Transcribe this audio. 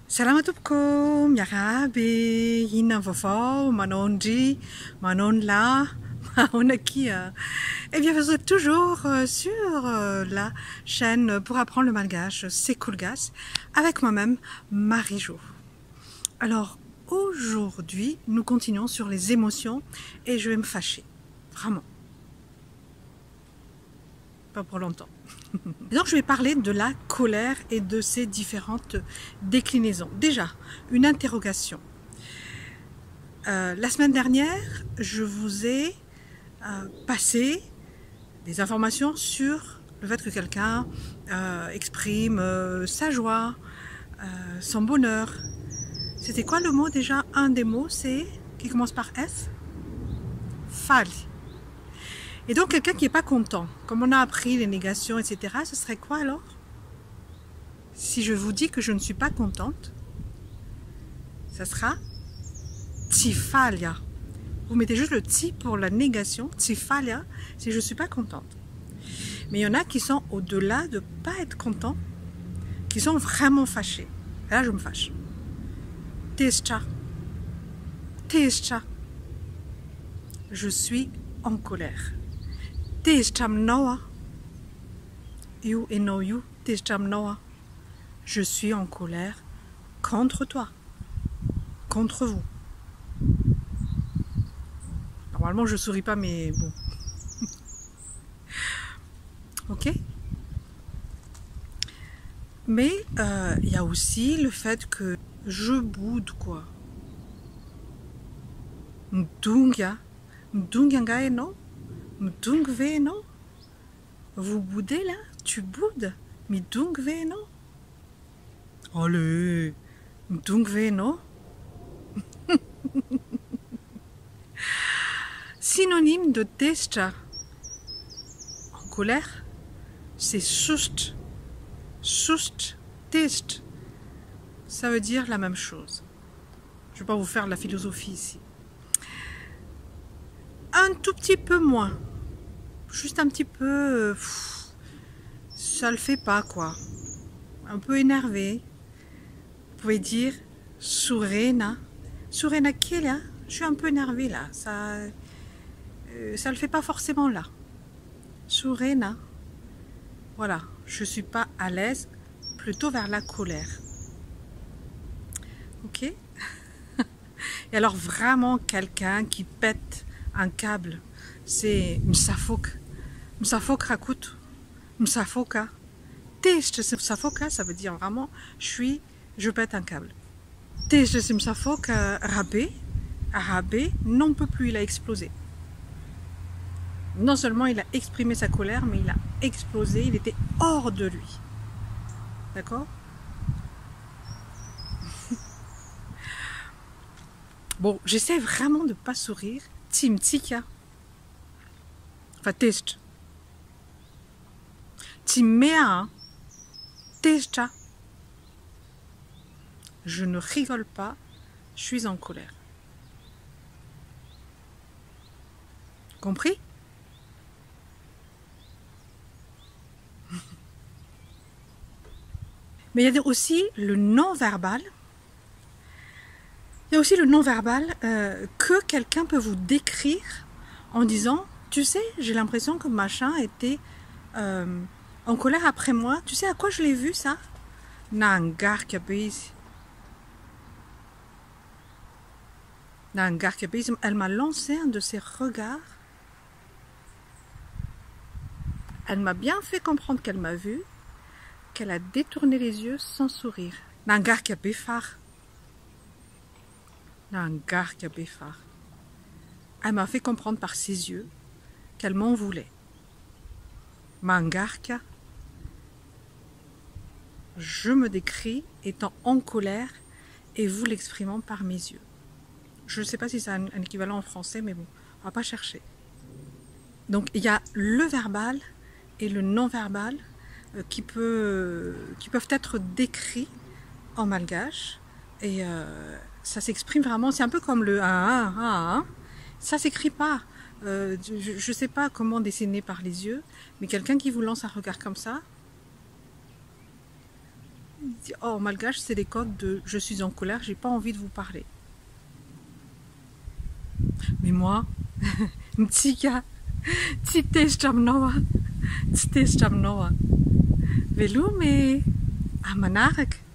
Salama tompoko, miara aby, inona ny vaovao, manao ndry, manao la, manao kia. Eh bien, vous êtes toujours sur la chaîne pour apprendre le malgache, c'est Coolgas, avec moi-même, Marie-Jo. Alors, aujourd'hui, nous continuons sur les émotions et je vais me fâcher, vraiment. Pas pour longtemps. Donc, je vais parler de la colère et de ses différentes déclinaisons. Déjà, une interrogation. La semaine dernière, je vous ai passé des informations sur le fait que quelqu'un exprime sa joie, son bonheur. C'était quoi le mot déjà? Un des mots, c'est qui commence par F? Fall. Et donc, quelqu'un qui n'est pas content, comme on a appris les négations, etc., ce serait quoi alors? Si je vous dis que je ne suis pas contente, ça sera tifalia. Vous mettez juste le ti pour la négation, tifalia, si je ne suis pas contente. Mais il y en a qui sont au-delà de ne pas être contents, qui sont vraiment fâchés. Et là, je me fâche. Tescha. Tescha. Je suis en colère. Noa. You et no you. Noa. Je suis en colère contre toi. Contre vous. Normalement, je souris pas, mais bon. Ok? Mais il y a aussi le fait que je boude, quoi. Mdunga. Mdunga non? Mdungve non? Vous boudez là? Tu boudes? Mdungve non? Allez! Mdungve non? Synonyme de tescha en colère, c'est sust. Sust, test. Ça veut dire la même chose. Je ne vais pas vous faire de la philosophie ici. Un tout petit peu moins. Juste un petit peu... ça le fait pas, quoi. Un peu énervé. Vous pouvez dire Surena. Surena qui est là? Je suis un peu énervée là. Ça le fait pas forcément là. Surena. Voilà. Je suis pas à l'aise. Plutôt vers la colère. Ok? Et alors vraiment quelqu'un qui pète un câble, c'est Msafok. Msafok rakut. Msafoka. Test Msafoka, ça veut dire vraiment je pète un câble. Test Msafok rabé. Rabé n'en peut plus, il a explosé. Non seulement il a exprimé sa colère, mais il a explosé, il était hors de lui. D'accord? Bon, j'essaie vraiment de ne pas sourire. Timtika. Enfin, test. Timea. Testa. Je ne rigole pas, je suis en colère. Compris? Mais il y a aussi le non-verbal. Il y a aussi le non-verbal que quelqu'un peut vous décrire en disant, tu sais, j'ai l'impression que machin était en colère après moi. Tu sais à quoi je l'ai vu ça? Nangar Kabis. Nangar Kabis, elle m'a lancé un de ses regards. Elle m'a bien fait comprendre qu'elle m'a vu, qu'elle a détourné les yeux sans sourire. Nangar Kabifar. Nangar Kabifar. Elle m'a fait comprendre par ses yeux qu'elle m'en voulait. Mangarka. Je me décris étant en colère et vous l'exprimant par mes yeux. Je ne sais pas si c'est un équivalent en français, mais bon, on va pas chercher. Donc il y a le verbal et le non-verbal qui peuvent être décrits en malgache et ça s'exprime vraiment. C'est un peu comme le ça s'écrit pas. Je ne sais pas comment dessiner par les yeux, mais quelqu'un qui vous lance un regard comme ça, Il dit, oh, en malgache, c'est les codes de je suis en colère, j'ai pas envie de vous parler. Mais moi, Ntsika, Tsites Jamnoa, Tsites Jamnoa. Velume, Amanarek.